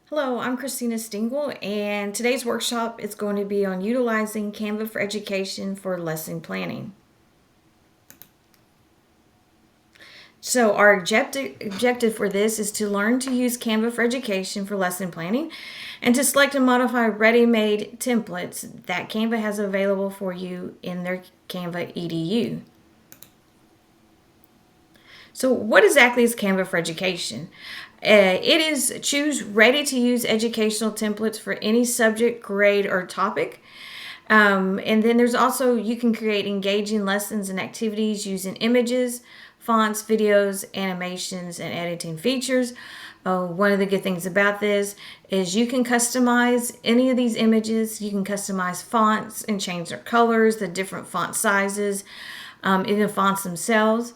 Hello, I'm Christina Stingle, and today's workshop is going to be on utilizing Canva for education for lesson planning. So, our objective for this is to learn to use Canva for education for lesson planning and to select and modify ready made templates that Canva has available for you in their Canva EDU. So, what exactly is Canva for education? It is choose ready to use educational templates for any subject, grade, or topic. And then there's also, you can create engaging lessons and activities using images, fonts, videos, animations, and editing features. One of the good things about this is you can customize any of these images. You can customize fonts and change their colors, the different font sizes, in the fonts themselves.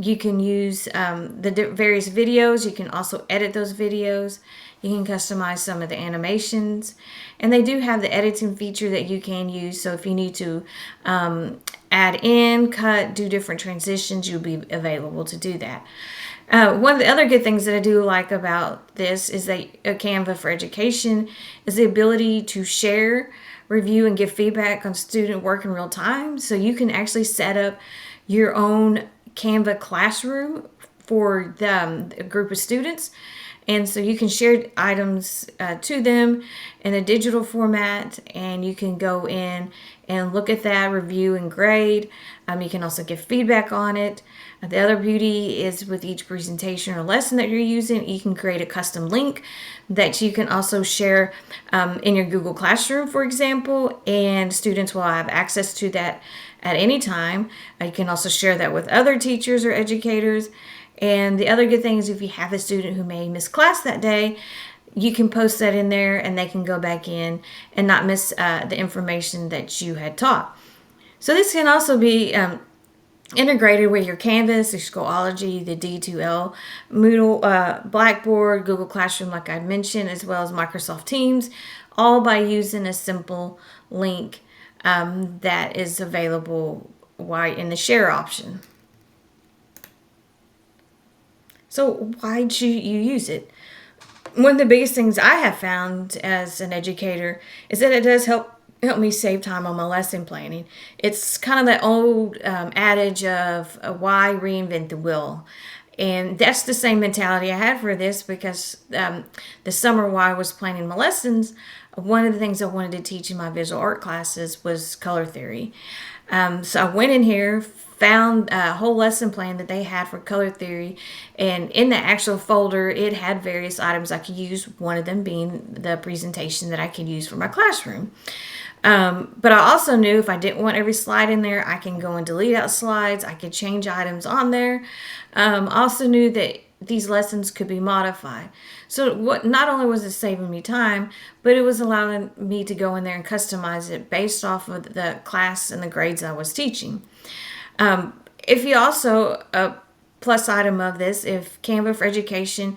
You can use the various videos. You can also edit those videos. You can customize some of the animations. And they do have the editing feature that you can use. So if you need to add in, cut, do different transitions, you'll be available to do that. One of the other good things that I do like about this is that Canva for Education is the ability to share, review, and give feedback on student work in real time. So you can actually set up your own Canva classroom for a group of students. And so you can share items to them in a digital format, and you can go in and look at that, review, and grade. You can also give feedback on it. The other beauty is with each presentation or lesson that you're using, you can create a custom link that you can also share in your Google Classroom, for example, and students will have access to that at any time. You can also share that with other teachers or educators. And the other good thing is if you have a student who may miss class that day, you can post that in there and they can go back in and not miss the information that you had taught. So this can also be integrated with your Canvas, your Schoology, the D2L, Moodle, Blackboard, Google Classroom, like I mentioned, as well as Microsoft Teams, all by using a simple link that is available in the share option. So why should you use it? One of the biggest things I have found as an educator is that it does help me save time on my lesson planning. It's kind of that old adage of why reinvent the wheel. And that's the same mentality I had for this because the summer while I was planning my lessons, one of the things I wanted to teach in my visual art classes was color theory. So I went in here, found a whole lesson plan that they had for color theory, and in the actual folder it had various items I could use, one of them being the presentation that I could use for my classroom. But I also knew if I didn't want every slide in there, I can go and delete out slides. I could change items on there. I also knew that these lessons could be modified. So what not only was it saving me time, but it was allowing me to go in there and customize it based off of the class and the grades I was teaching. If you also, a plus item of this, if Canva for Education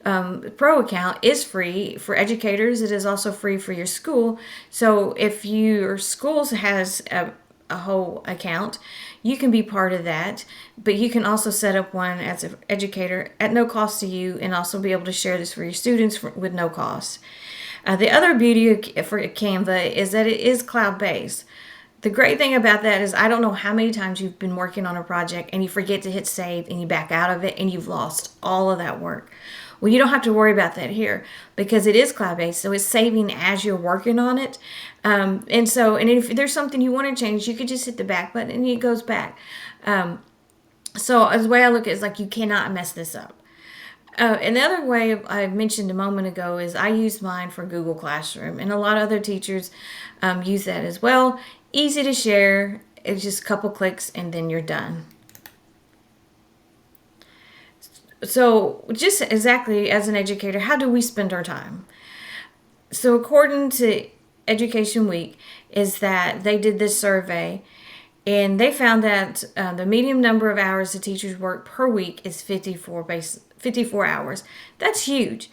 Pro account is free for educators, it is also free for your school. So if your school has a whole account, you can be part of that, but you can also set up one as an educator at no cost to you and also be able to share this for your students with no cost. The other beauty for Canva is that it is cloud-based. The great thing about that is I don't know how many times you've been working on a project and you forget to hit save and you back out of it and you've lost all of that work. Well, you don't have to worry about that here because it is cloud-based, so it's saving as you're working on it. And if there's something you want to change, you could just hit the back button and it goes back. So the way I look at it is like you cannot mess this up. And the other way I mentioned a moment ago is I use mine for Google Classroom, and a lot of other teachers use that as well. Easy to share. It's just a couple clicks and then you're done. So just exactly as an educator, how do we spend our time? So according to Education Week is that they did this survey and they found that the median number of hours the teachers work per week is 54 hours. That's huge.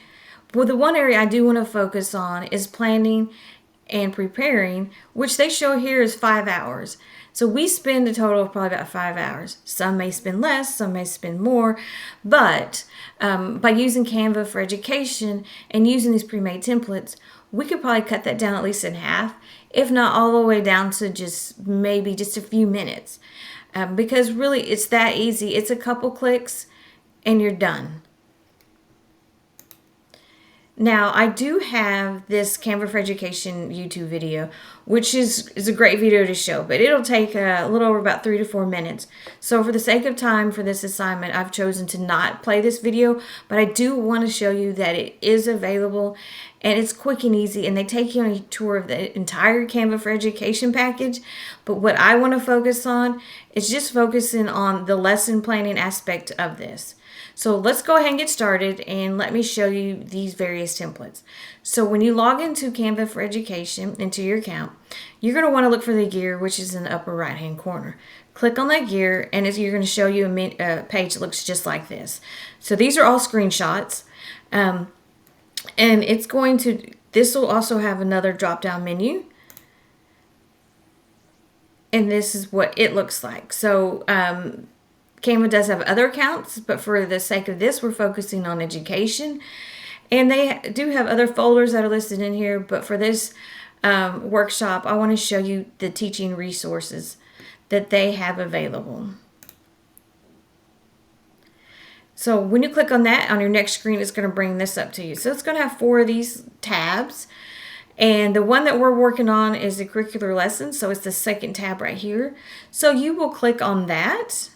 Well, the one area I do want to focus on is planning and preparing, which they show here is 5 hours. So we spend a total of probably about 5 hours. Some may spend less, some may spend more, but by using Canva for education and using these pre-made templates, we could probably cut that down at least in half, if not all the way down to just maybe just a few minutes. Because really it's that easy. It's a couple clicks and you're done. Now, I do have this Canva for Education YouTube video, which is a great video to show, but it'll take a little over about 3 to 4 minutes. So for the sake of time for this assignment, I've chosen to not play this video, but I do want to show you that it is available and it's quick and easy, and they take you on a tour of the entire Canva for Education package. But what I want to focus on is just focusing on the lesson planning aspect of this. So let's go ahead and get started, and let me show you these various templates. So when you log into Canva for Education, into your account, you're going to want to look for the gear, which is in the upper right hand corner. Click on that gear, and you're going to show you a page that looks just like this. So these are all screenshots, and this will also have another drop down menu, and this is what it looks like. So Canva does have other accounts, but for the sake of this, we're focusing on education. And they do have other folders that are listed in here, but for this workshop, I want to show you the teaching resources that they have available. So when you click on that, on your next screen, it's going to bring this up to you. So it's going to have 4 of these tabs. And the one that we're working on is the curricular lessons. So it's the second tab right here. So you will click on that.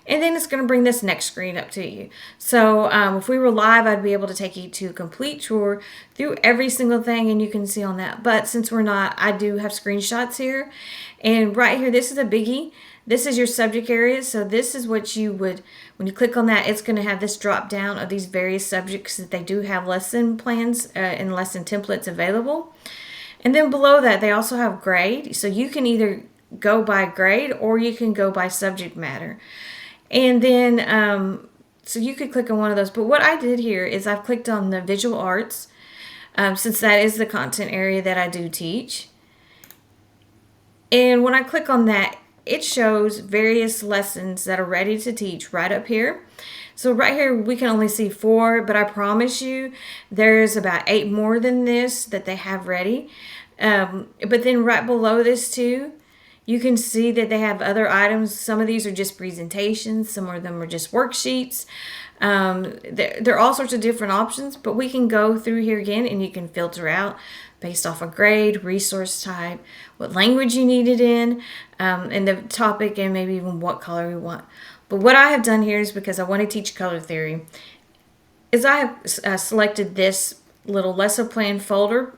And then it's going to bring this next screen up to you. So if we were live, I'd be able to take you to a complete tour through every single thing, and you can see on that. But since we're not, I do have screenshots here. And right here, this is a biggie. This is your subject area. So this is what you would, when you click on that, it's going to have this drop down of these various subjects that they do have lesson plans and lesson templates available. And then below that, they also have grade. So you can either go by grade or you can go by subject matter. And then, so you could click on one of those. But what I did here is I've clicked on the visual arts, since that is the content area that I do teach. And when I click on that, it shows various lessons that are ready to teach right up here. So right here, we can only see 4, but I promise you there's about 8 more than this that they have ready. But then right below this too, you can see that they have other items. Some of these are just presentations. Some of them are just worksheets. There are all sorts of different options, but we can go through here again and you can filter out based off of grade, resource type, what language you need it in, and the topic, and maybe even what color you want. But what I have done here is, because I want to teach color theory, is I have selected this little lesson plan folder,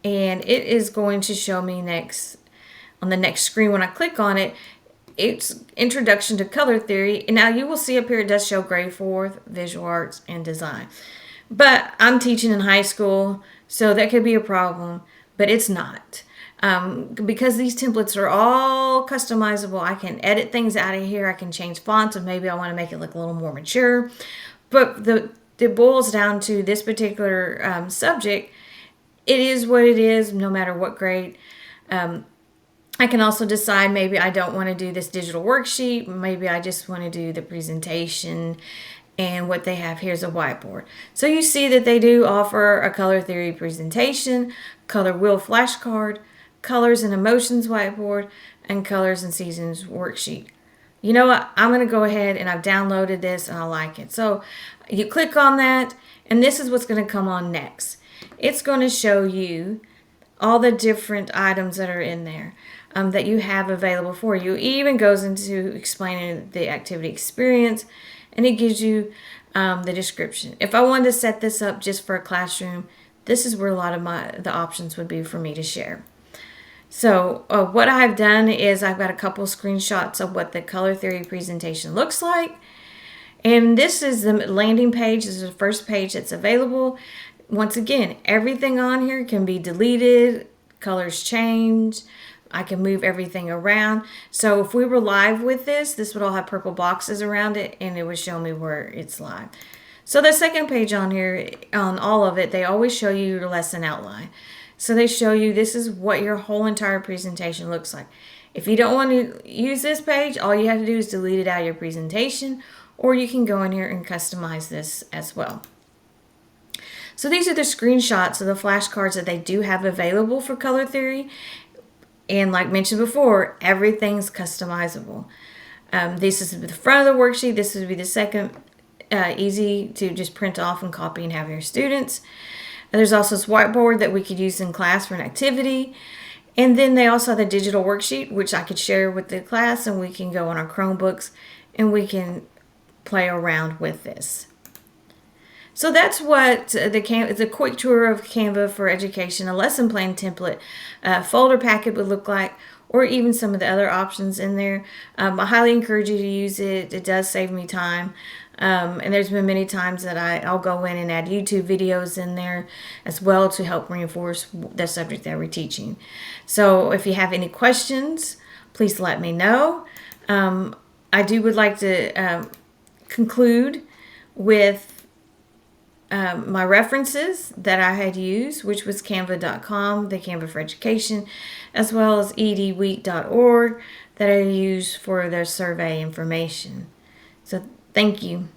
and it is going to show me next on the next screen. When I click on it, it's Introduction to Color Theory. And now you will see up here it does show grade 4, visual arts, and design. But I'm teaching in high school, so that could be a problem, but it's not. Because these templates are all customizable, I can edit things out of here. I can change fonts, and maybe I want to make it look a little more mature. But it boils down to this particular subject. It is what it is, no matter what grade. I can also decide maybe I don't want to do this digital worksheet. Maybe I just want to do the presentation, and what they have here is a whiteboard. So you see that they do offer a color theory presentation, color wheel flashcard, colors and emotions whiteboard, and colors and seasons worksheet. You know what? I'm going to go ahead, and I've downloaded this and I like it. So you click on that, and this is what's going to come on next. It's going to show you all the different items that are in there. That you have available for you. It even goes into explaining the activity experience, and it gives you the description. If I wanted to set this up just for a classroom, this is where a lot of the options would be for me to share. So what I've done is I've got a couple screenshots of what the color theory presentation looks like. And this is the landing page. This is the first page that's available. Once again, everything on here can be deleted, colors change. I can move everything around. So if we were live with this would all have purple boxes around it, and it would show me where it's live. So the second page on here, on all of it, they always show you your lesson outline. So they show you this is what your whole entire presentation looks like. If you don't want to use this page, all you have to do is delete it out of your presentation, or you can go in here and customize this as well. So these are the screenshots of the flashcards that they do have available for color theory. And like mentioned before, everything's customizable. This is the front of the worksheet. This would be the second, easy to just print off and copy and have your students. And there's also this whiteboard that we could use in class for an activity. And then they also have the digital worksheet, which I could share with the class, and we can go on our Chromebooks and we can play around with this. So that's what the quick tour of Canva for Education, a lesson plan template, folder packet would look like, or even some of the other options in there. I highly encourage you to use it. It does save me time. And there's been many times that I'll go in and add YouTube videos in there as well to help reinforce the subject that we're teaching. So if you have any questions, please let me know. I would like to conclude with my references that I had used, which was canva.com, the Canva for Education, as well as edweek.org that I used for their survey information. So thank you.